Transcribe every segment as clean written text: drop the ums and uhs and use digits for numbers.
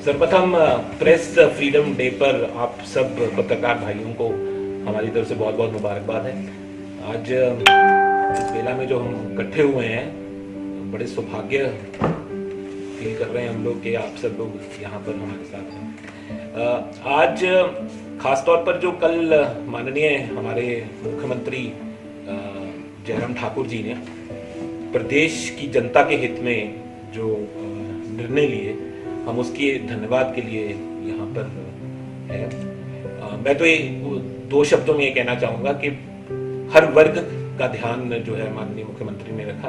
सर्वप्रथम press freedom day पर आप सब पत्रकार भाइयों को हमारी तरफ से बहुत बहुत मुबारकबाद है। आज इस बेला में जो हम इकट्ठे हुए हैं, बड़े सौभाग्य फील कर रहे हैं हम लोग कि आप सब लोग यहाँ पर हमारे साथ हैं। आज खास तौर पर जो कल माननीय हमारे मुख्यमंत्री जयराम ठाकुर जी ने प्रदेश की जनता के हित में जो निर्णय लिए, हम उसके धन्यवाद के लिए यहाँ पर है। मैं तो ये दो शब्दों में ये कहना चाहूँगा कि हर वर्ग का ध्यान जो है माननीय मुख्यमंत्री ने रखा,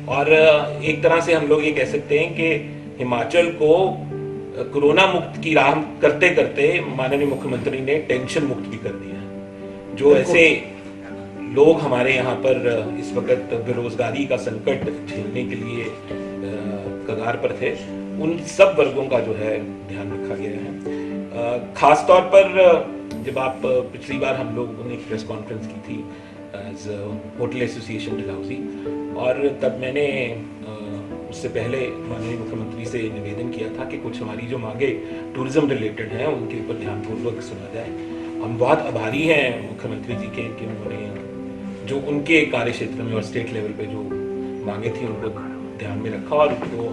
और एक तरह से हम लोग ये कह सकते हैं कि हिमाचल को कोरोना मुक्त की राह करते करते माननीय मुख्यमंत्री ने टेंशन मुक्त भी कर दिया। जो ऐसे लोग हमारे यहाँ पर इस वक्त बेरोजगारी का संकट झेलने के लिए कगार पर थे, उन सब वर्गों का जो है ध्यान रखा गया है। खास तौर पर जब आप पिछली बार हम लोगों ने प्रेस कॉन्फ्रेंस की थी एज होटल एसोसिएशन डलहौजी, और तब मैंने उससे पहले माननीय मुख्यमंत्री से निवेदन किया था कि कुछ हमारी जो मांगे टूरिज्म रिलेटेड हैं उनके ऊपर ध्यानपूर्वक सुना जाए। हम बहुत आभारी हैं मुख्यमंत्री जी के कि उन्होंने जो उनके कार्य क्षेत्र में और स्टेट लेवल पे जो मांगे थी उनको ध्यान में रखा, और उनको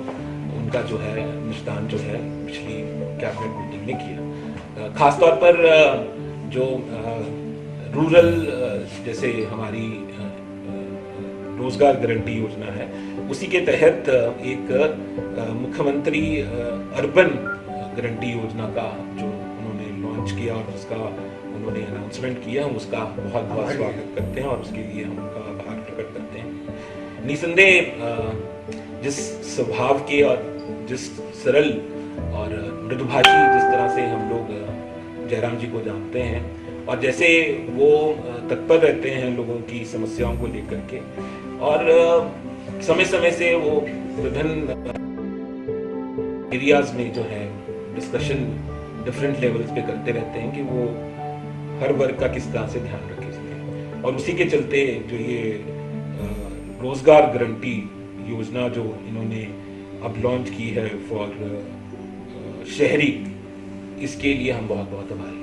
उनका जो है निष्ठान जो है पिछली कैबिनेट मीटिंग में किया। खासतौर पर जो रूरल जैसे हमारी रोजगार गारंटी योजना है, उसी के तहत एक मुख्यमंत्री अर्बन गारंटी योजना का जो उन्होंने लॉन्च किया और उसका उन्होंने अनाउंसमेंट किया, हम उसका बहुत बहुत स्वागत करते हैं और उसके लिए हम उनका आभार प्रकट करते हैं। निसंदेह जिस स्वभाव के और जिस सरल और मृदुभाषी जिस तरह से हम लोग जयराम जी को जानते हैं, और जैसे वो तत्पर रहते हैं लोगों की समस्याओं को लेकर के, और समय समय से वो विभिन्न एरियाज में जो है डिस्कशन डिफरेंट लेवल्स पे करते रहते हैं कि वो हर वर्ग का किस तरह से ध्यान रखे सके। और उसी के चलते जो ये रोजगार गारंटी योजना जो इन्होंने अब लॉन्च की है फॉर शहरी, इसके लिए हम बहुत बहुत आभारी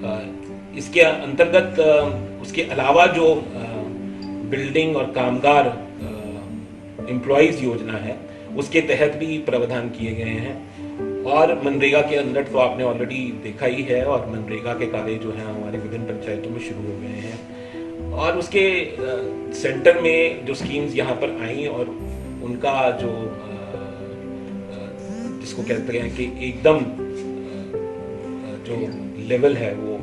हैं। इसके अंतर्गत उसके अलावा जो बिल्डिंग और कामगार एम्प्लॉयज योजना है, उसके तहत भी प्रावधान किए गए हैं, और मनरेगा के अंदर तो आपने ऑलरेडी देखा ही है, और मनरेगा के कार्य जो है हमारे विभिन्न पंचायतों में शुरू हो गए हैं, और उसके सेंटर में जो स्कीम्स यहाँ पर आई और उनका जो जिसको कहते हैं कि एकदम जो लेवल है वो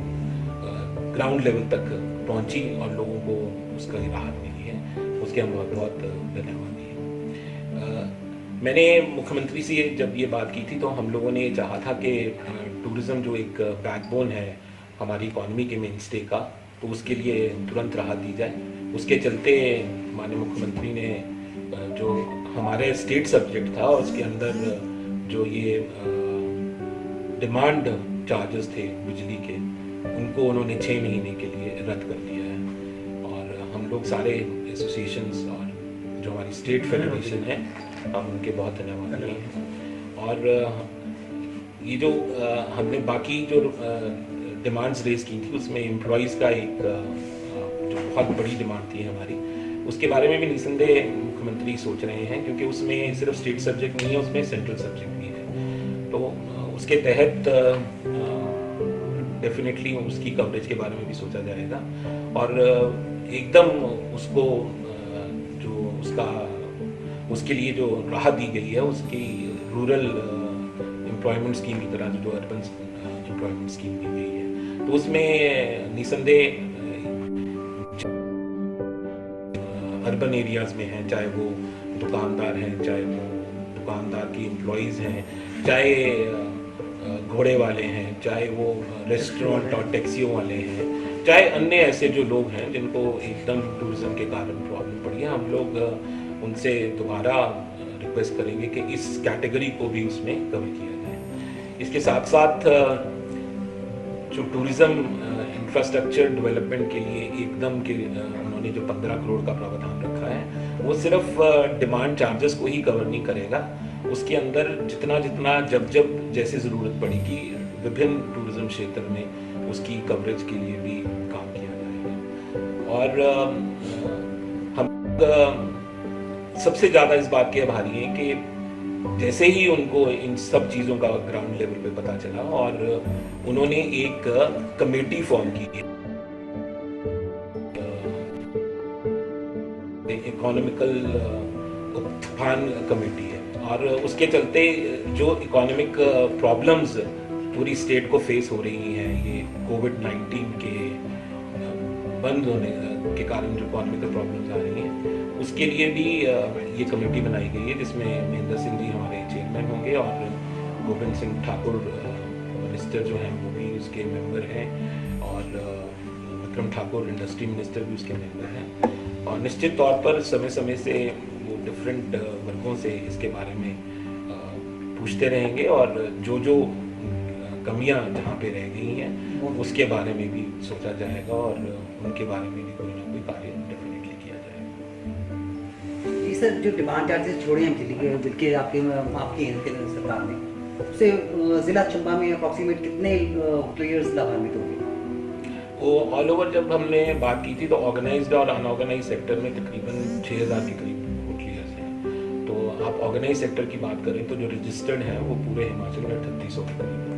ग्राउंड लेवल तक पहुंची और लोगों को उसका राहत मिली है, उसके हम बहुत बहुत धन्यवादी हैं। मैंने मुख्यमंत्री से जब ये बात की थी तो हम लोगों ने चाहा था कि टूरिज्म जो एक बैकबोन है हमारी इकॉनमी के मेन स्टे का, तो उसके लिए तुरंत राहत दी जाए। उसके चलते माननीय मुख्यमंत्री ने जो हमारे स्टेट सब्जेक्ट था उसके अंदर जो ये डिमांड चार्जेस थे बिजली के, उनको उन्होंने 6 महीने के लिए रद्द कर दिया है, और हम लोग सारे एसोसिएशंस और जो हमारी स्टेट फेडरेशन है हम उनके बहुत धन्यवादी हैं। और ये जो हमने बाकी जो डिमांड्स रेज की थी उसमें एम्प्लॉयज़ का एक जो बहुत बड़ी डिमांड थी हमारी, उसके बारे में भी निसंदेह मुख्यमंत्री सोच रहे हैं, क्योंकि उसमें सिर्फ स्टेट सब्जेक्ट नहीं है, उसमें सेंट्रल सब्जेक्ट भी है। तो उसके तहत डेफिनेटली उसकी कवरेज के बारे में भी सोचा जाएगा, और एकदम उसको जो उसके लिए जो राहत दी गई है उसकी रूरल एम्प्लॉयमेंट स्कीम की तरह जो अर्बन एम्प्लॉयमेंट स्कीम दी गई है, तो उसमें निसंदेह अर्बन एरियाज में हैं, चाहे वो दुकानदार हैं, चाहे वो दुकानदार की एम्प्लॉयज़ हैं, चाहे घोड़े वाले हैं, चाहे वो रेस्टोरेंट और टैक्सियों वाले हैं, चाहे अन्य ऐसे जो लोग हैं जिनको एकदम टूरिज्म के कारण प्रॉब्लम पड़ी है, हम लोग उनसे दोबारा रिक्वेस्ट करेंगे कि इस कैटेगरी को भी उसमें कवर किया जाए। इसके साथ साथ जो टूरिज्म इंफ्रास्ट्रक्चर डेवलपमेंट के लिए एकदम के उन्होंने जो 15 करोड़ का प्रावधान रखा है, वो सिर्फ डिमांड चार्जेस को ही कवर नहीं करेगा, उसके अंदर जितना जितना जब जब जैसे ज़रूरत पड़ेगी विभिन्न टूरिज्म क्षेत्र में उसकी कवरेज के लिए भी काम किया जाएगा। और हम सबसे ज़्यादा इस बात के आभारी हैं कि जैसे ही उनको इन सब चीज़ों का ग्राउंड लेवल पे पता चला और उन्होंने एक कमेटी फॉर्म की, इकोनॉमिकल उत्थान कमेटी है, और उसके चलते जो इकोनॉमिक प्रॉब्लम्स पूरी स्टेट को फेस हो रही हैं, ये कोविड-19 के बंद होने के कारण जो इकोनॉमिकल प्रॉब्लम्स आ रही हैं, उसके लिए भी ये कमेटी बनाई गई है, जिसमें महेंद्र सिंह जी हमारे चेयरमैन होंगे और गोविंद सिंह ठाकुर मिनिस्टर जो हैं वो भी उसके मेंबर हैं, और विक्रम ठाकुर इंडस्ट्री मिनिस्टर भी उसके मेंबर हैं। और निश्चित तौर पर समय समय से वो डिफरेंट वर्गों से इसके बारे में पूछते रहेंगे, और जो जो कमियां जहाँ पे रह गई हैं उसके बारे में भी सोचा जाएगा, और उनके बारे में भी कोई ना कोई कार्य डेफिनेटली किया जाएगा। जी सर, जो डिमांड चार्जेस छोड़े हैं बिजली के आपकी केंद्र सरकार ने, उससे जिला चंबा में अप्रॉक्सीमेट कितने होटलियर्स लाभान्वित होंगे? वो ऑल ओवर जब हमने बात की थी तो ऑर्गेनाइज्ड और अनऑर्गेनाइज सेक्टर में तकरीबन 6000 के करीब होटलियर्स हैं। तो आप ऑर्गेनाइज सेक्टर की बात करें तो जो रजिस्टर्ड हैं वो पूरे हिमाचल में 3800 के करीब है।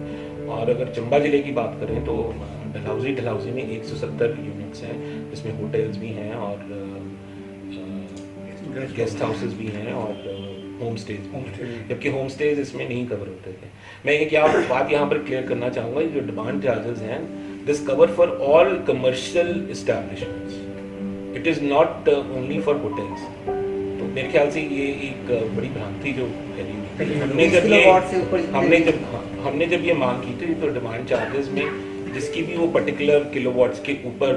और अगर चंबा जिले की बात करें तो डलहौजी में 170 यूनिट्स हैं, जिसमें होटल्स भी हैं और गेस्ट हाउसेज भी हैं और होम स्टेज भी हैं, जबकि होम स्टेज इसमें नहीं कवर होते थे। मैं एक बात यहाँ पर क्लियर करना चाहूँगा, जो डिमांड चार्जेस हैं this cover for all commercial establishments, it is not only for hotels. तो मेरे ख्याल से ये एक बड़ी भ्रांति जो फैली हुई, हमने जब ये मांग की थी तो डिमांड चार्जेस में जिसकी भी वो पर्टिकुलर किलोवाट्स के ऊपर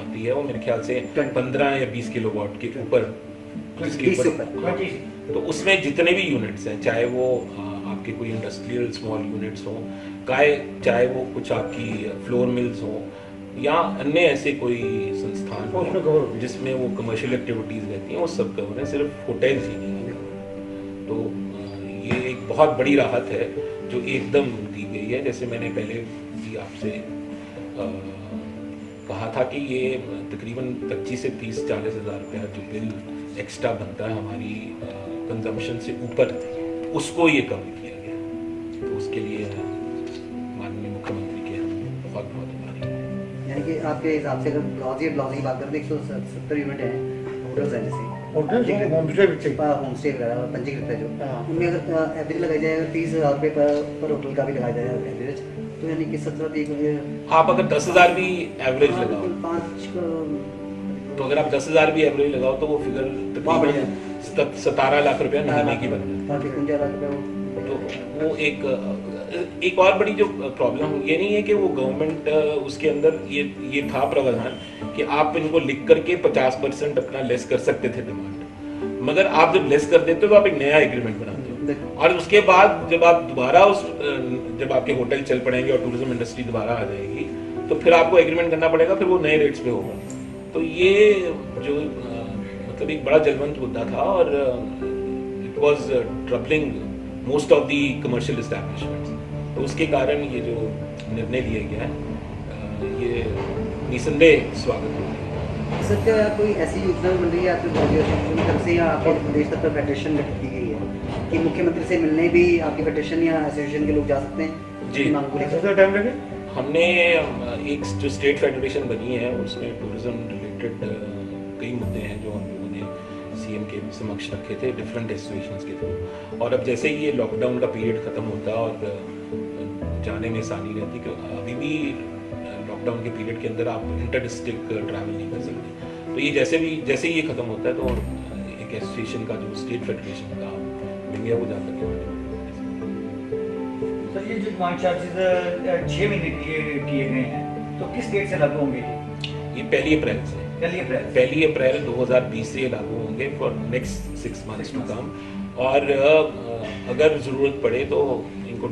आती है, वो मेरे ख्याल से 15 या 20 किलोवाट के ऊपर, तो उसमें जितने भी यूनिट्स हैं, चाहे वो आपके कोई इंडस्ट्रियल स्मॉल यूनिट्स हों, चाहे वो कुछ आपकी फ्लोर मिल्स हों, या अन्य ऐसे कोई संस्थान हो जिसमें वो कमर्शियल एक्टिविटीज़ रहती हैं, वो सब कवर है, सिर्फ होटल्स ही नहीं है। तो ये एक बहुत बड़ी राहत है जो एकदम दी गई है। जैसे मैंने पहले भी आपसे कहा था कि ये तकरीबन 25 से 30-40 हज़ार रुपया जो बिल एक्स्ट्रा बनता है हमारी कंजम्पशन से ऊपर, उसको ये कवर किया गया। तो उसके लिए माननीय मुख्यमंत्री के हम बहुत बहुत आभारी हैं। यानी कि आपके हिसाब से अगर ब्लॉज की बात करें तो 170 यूनिट हैं, होटल्स हैं, जैसे होम स्टे वगैरह पंजीकृत है जो, उनमें अगर एवरेज लगाई जाए 30,000 रुपये पर होटल का भी लगाया जाए एवरेज, तो यानी कि 17 आप अगर 10,000 भी एवरेज लगाओ, 5 तो अगर आप 10,000 भी एवरेज लगाओ तो वो फिगर तकरीबन 17 लाख रुपया महीने की बन जाती है। तो वो एक और बड़ी जो प्रॉब्लम ये नहीं है कि वो गवर्नमेंट उसके अंदर ये था प्रावधान कि आप इनको लिख करके 50% अपना लेस कर सकते थे डिमांड, मगर आप जब लेस कर देते हो तो आप एक नया एग्रीमेंट बनाते हो, और उसके बाद जब आप दोबारा जब आपके होटल चल पड़ेंगे और टूरिज्म इंडस्ट्री दोबारा आ जाएगी तो फिर आपको एग्रीमेंट करना पड़ेगा, फिर वो नए रेट्स पे होगा। तो ये जो मतलब एक बड़ा जलवंत मुद्दा था, और it was troubling most of the commercial establishments. तो उसके कारण ये जो निर्णय लिया गया है ये निसंदेह स्वागत है। सर, क्या कोई ऐसी योजना बन रही है आपकी तरफ से या आपके प्रदेश स्तर पर फेडरेशन गठित की गई है कि मुख्यमंत्री से मिलने भी आपकी फेडरेशन या एसोसिएशन के लोग जा सकते हैं? जी, टाइम लगे। हमने एक जो स्टेट फेडरेशन बनी है उसमें टूरिज्म रिलेटेड कई मुद्दे हैं जो हम लोगों ने सीएम के समक्ष रखे थे डिफरेंट एसोसिएशंस के थ्रू। और अब जैसे ही ये लॉकडाउन का पीरियड ख़त्म होता है और जाने में आसानी रहती, क्योंकि अभी भी लॉकडाउन के पीरियड के अंदर आप इंटर डिस्ट्रिक्ट ट्रैवल नहीं कर सकते। तो ये जैसे ही ये ख़त्म होता है तो एक एसोसिएशन का जो स्टेट फेडरेशन का इंडिया वो जा करके सर, ये जो डिमांड चार्जेस 6 महीने के लिए किए गए हैं तो किस डेट से लागू होंगे? ये 1 अप्रैल से 1 अप्रैल 2020 से लागू होंगे for next 6 months to come. और अगर ज़रूरत पड़े तो इनको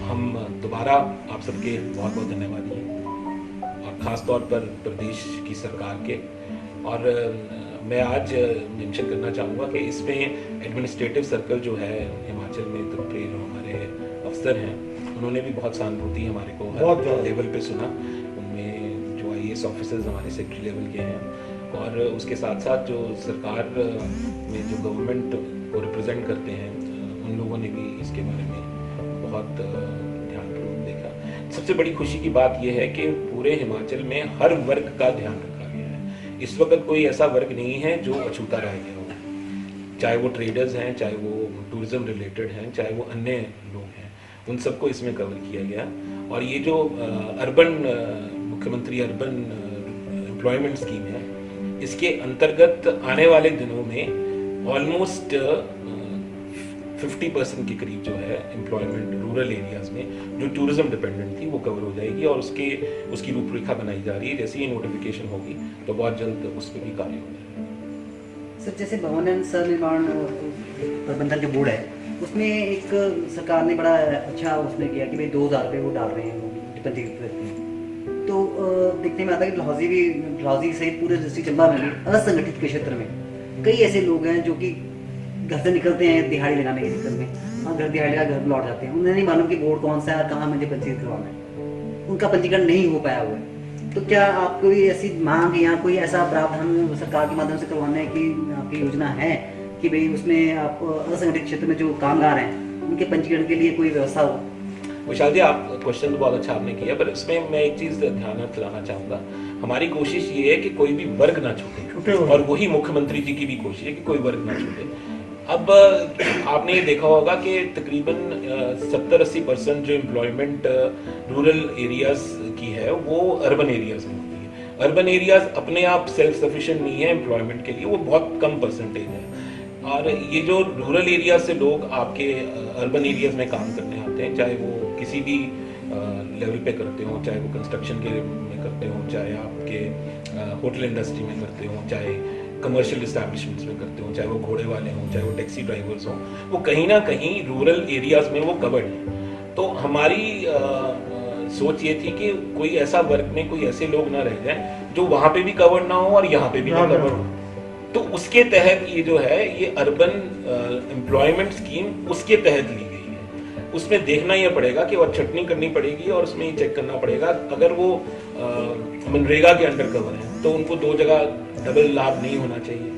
हम दोबारा आप सबके बहुत बहुत धन्यवादी हैं और खास तौर पर प्रदेश की सरकार के। और मैं आज मेंशन करना चाहूँगा कि इसमें एडमिनिस्ट्रेटिव सर्कल जो है हिमाचल में, तो जो हमारे अफसर हैं उन्होंने भी बहुत सहानुभूति हमारे को हर लेवल पे सुना। उनमें जो IAS ऑफिसर्स हमारे सेक्रेटरी लेवल के हैं और उसके साथ साथ जो सरकार में जो गवर्नमेंट को रिप्रेजेंट करते हैं उन लोगों ने भी इसके बारे में बहुत ध्यानपूर्वक देखा। सबसे बड़ी खुशी की बात यह है कि पूरे हिमाचल में हर वर्ग का ध्यान रखा गया है। इस वक्त कोई ऐसा वर्ग नहीं है जो अछूता रह गया हो, चाहे वो ट्रेडर्स हैं, चाहे वो टूरिज्म रिलेटेड हैं, चाहे वो अन्य लोग हैं, उन सबको इसमें कवर किया गया। और ये जो मुख्यमंत्री अर्बन एम्प्लॉयमेंट स्कीम है, इसके अंतर्गत आने वाले दिनों में ऑलमोस्ट 50% के करीब जो है एम्प्लॉयमेंट रूरल एरियाज में जो टूरिज्म डिपेंडेंट थी वो कवर हो जाएगी और उसकी रूपरेखा बनाई जा रही है। जैसे ही नोटिफिकेशन होगी तो बहुत जल्द उस पर भी कार्य हो जाएगा। सर, जैसे भवन एंड निर्माण प्रबंधन जो बोर्ड है उसमें एक सरकार ने बड़ा अच्छा उसने किया कि भाई 2000 रुपये वो डाल रहे हैं पंजीकृत व्यक्ति। तो देखने में आता है कि डलहौजी सहित पूरे डिस्ट्रिक्ट चंबा में भी असंगठित के क्षेत्र में कई ऐसे लोग हैं जो कि घर से निकलते हैं दिहाड़ी लगाने के चक्कर में, घर दिहाड़ी लगा घर लौट जाते हैं। उन्हें नहीं मालूम कि बोर्ड कौन सा है और कहाँ मुझे पंजीकृत करवाना है, उनका पंजीकरण नहीं हो पाया हुआ है। तो क्या आप कोई ऐसी मांग या कोई ऐसा प्रावधान सरकार के माध्यम से करवाने की आपकी योजना है कि भाई उसमें आप असंगठित क्षेत्र में जो कामगार हैं उनके पंजीकरण के लिए कोई व्यवस्था हो? विशाल जी, आप क्वेश्चन तो बहुत अच्छा आपने किया, पर इसमें मैं एक चीज ध्यान दिलाना चाहूंगा। हमारी कोशिश ये है कि कोई भी वर्ग ना छूटे और वही मुख्यमंत्री जी की भी कोशिश है कि कोई वर्ग ना छूटे। अब आपने ये देखा होगा कि तकरीबन 70-80% जो एम्प्लॉयमेंट रूरल एरियाज की है वो अर्बन एरियाज में होती है। अर्बन एरियाज अपने आप सेल्फ सफिशिएंट नहीं है एम्प्लॉयमेंट के लिए, वो बहुत कम परसेंटेज है। और ये जो रूरल एरिया से लोग आपके अर्बन एरियाज में काम करने आते हैं, चाहे वो किसी भी लेवल पे करते हो, चाहे वो कंस्ट्रक्शन के में करते हो, चाहे आपके होटल इंडस्ट्री में करते हो, चाहे कमर्शियल इस्टेब्लिशमेंट्स में करते हो, चाहे वो घोड़े वाले हों, चाहे वो टैक्सी ड्राइवर्स हों, वो कहीं ना कहीं रूरल एरियाज में वो कवर्ड है। तो हमारी सोच ये थी कि कोई ऐसा वर्ग में कोई ऐसे लोग ना रह जाएं जो वहां पे भी कवर्ड ना हो और यहाँ पे भी ना कवर्ड हो। तो उसके तहत ये जो है ये अर्बन एम्प्लॉयमेंट स्कीम उसके तहत ली गई है। उसमें देखना ये पड़ेगा कि और छटनी करनी पड़ेगी और उसमें ये चेक करना पड़ेगा अगर वो मनरेगा के अंडर कवर है तो उनको दो जगह डबल लाभ नहीं होना चाहिए,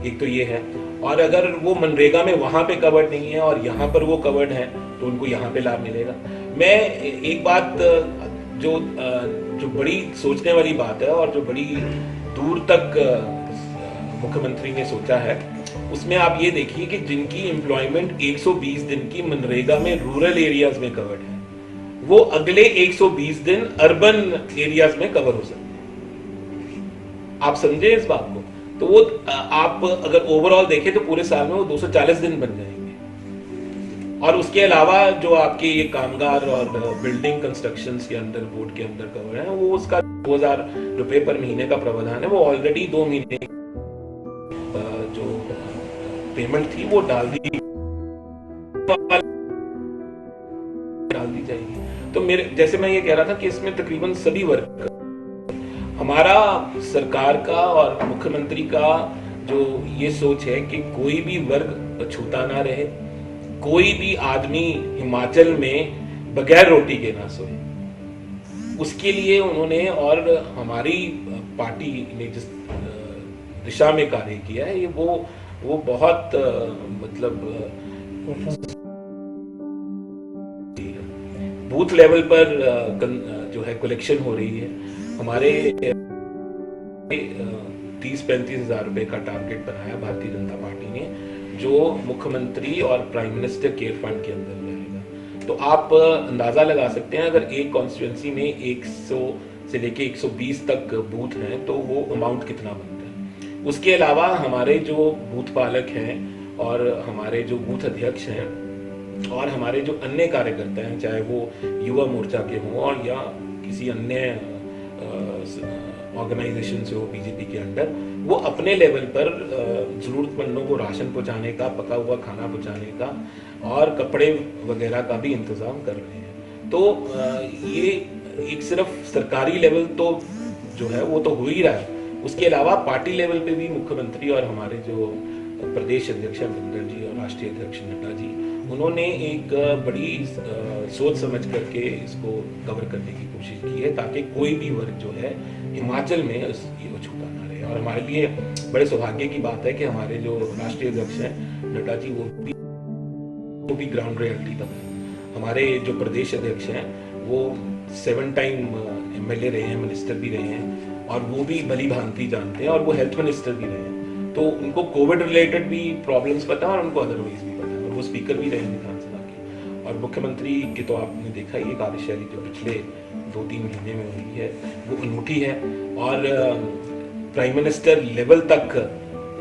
एक तो ये है। और अगर वो मनरेगा में वहां पे कवर्ड नहीं है और यहाँ पर वो कवर्ड है तो उनको यहाँ पे लाभ मिलेगा। मैं एक बात जो बड़ी सोचने वाली बात है और जो बड़ी दूर तक मुख्यमंत्री ने सोचा है, उसमें आप ये देखिए कि जिनकी एम्प्लॉयमेंट 120 दिन की मनरेगा में रूरल एरियाज में कवर्ड है, वो अगले 120 दिन अर्बन एरियाज में कवर हो सकते हैं। आप समझे इस बात को? तो वो आप अगर ओवरऑल देखें तो पूरे साल में वो 240 दिन बन जाएंगे। और उसके अलावा जो आपके ये कामगार और बिल्डिंग कंस्ट्रक्शंस के अंदर बोर्ड के अंदर कवर है, वो उसका 2000 रुपए पर महीने का प्रावधान है। वो ऑलरेडी 2 महीने जो पेमेंट थी वो डाल दी जाएगी। तो मेरे जैसे मैं ये कह रहा था कि इसमें तकरीबन सभी वर्ग, हमारा सरकार का और मुख्यमंत्री का जो ये सोच है कि कोई भी वर्ग छूटा ना रहे, कोई भी आदमी हिमाचल में बगैर रोटी के ना सोए। उसके लिए उन्होंने और हमारी पार्टी ने जिस दिशा में कार्य किया है, ये वो बहुत मतलब बूथ लेवल पर जो है कलेक्शन हो रही है। हमारे 30-35 हजार रुपए का टारगेट बनाया भारतीय जनता पार्टी ने, जो मुख्यमंत्री और प्राइम मिनिस्टर केयर फंड के अंदर रहेगा। तो आप अंदाजा लगा सकते हैं अगर एक कॉन्स्टिट्यूएंसी में 100 से लेके 120 तक बूथ हैं तो वो अमाउंट कितना बनता है। उसके अलावा हमारे जो बूथ पालक हैं और हमारे जो बूथ अध्यक्ष हैं और हमारे जो अन्य कार्यकर्ता हैं, चाहे वो युवा मोर्चा के हों और या किसी अन्य ऑर्गेनाइजेशन से हो बीजेपी के अंडर, वो अपने लेवल पर जरूरतमंदों को राशन पहुंचाने का, पका हुआ खाना पहुंचाने का और कपड़े वगैरह का भी इंतजाम कर रहे हैं। तो ये एक सिर्फ सरकारी लेवल तो जो है वो तो हो ही रहा है, उसके अलावा पार्टी लेवल पे भी मुख्यमंत्री और हमारे जो प्रदेश अध्यक्ष हैं बिंदल जी और राष्ट्रीय अध्यक्ष नड्डा जी, उन्होंने एक बड़ी सोच समझ करके इसको कवर करने की कोशिश की है ताकि कोई भी वर्ग जो है हिमाचल में ये छूटा ना रहे। और हमारे लिए बड़े सौभाग्य की बात है कि हमारे जो राष्ट्रीय अध्यक्ष हैं नड्डा जी वो भी ग्राउंड रियलिटी तक है। हमारे जो प्रदेश अध्यक्ष हैं वो 7 टाइम MLA रहे हैं, मिनिस्टर भी रहे हैं और वो भी भली भांति जानते हैं और वो हेल्थ मिनिस्टर भी रहे हैं, तो उनको कोविड रिलेटेड भी प्रॉब्लम्स पता है और उनको अदरवाइज भी पता है और वो स्पीकर भी रहे हैं विधानसभा के। और मुख्यमंत्री की तो आपने देखा ये कार्यशैली जो पिछले 2-3 महीने में हुई है वो अनूठी है और प्राइम मिनिस्टर लेवल तक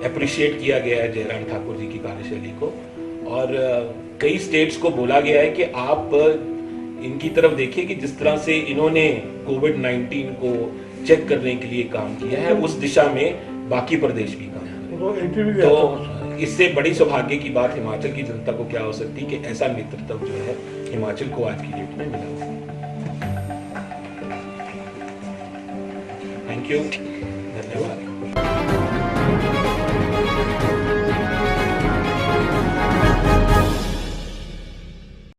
अप्रिशिएट किया गया है जयराम ठाकुर जी की कार्यशैली को। और कई स्टेट्स को बोला गया है कि आप इनकी तरफ देखिए कि जिस तरह से इन्होंने कोविड-19 को चेक करने के लिए काम किया है उस दिशा में बाकी प्रदेश भी काम कर रहे हैं। तो इससे बड़ी सौभाग्य की बात हिमाचल की जनता को क्या हो सकती है कि ऐसा नेतृत्व जो है हिमाचल को आज की डेट में मिला। थैंक यू, धन्यवाद।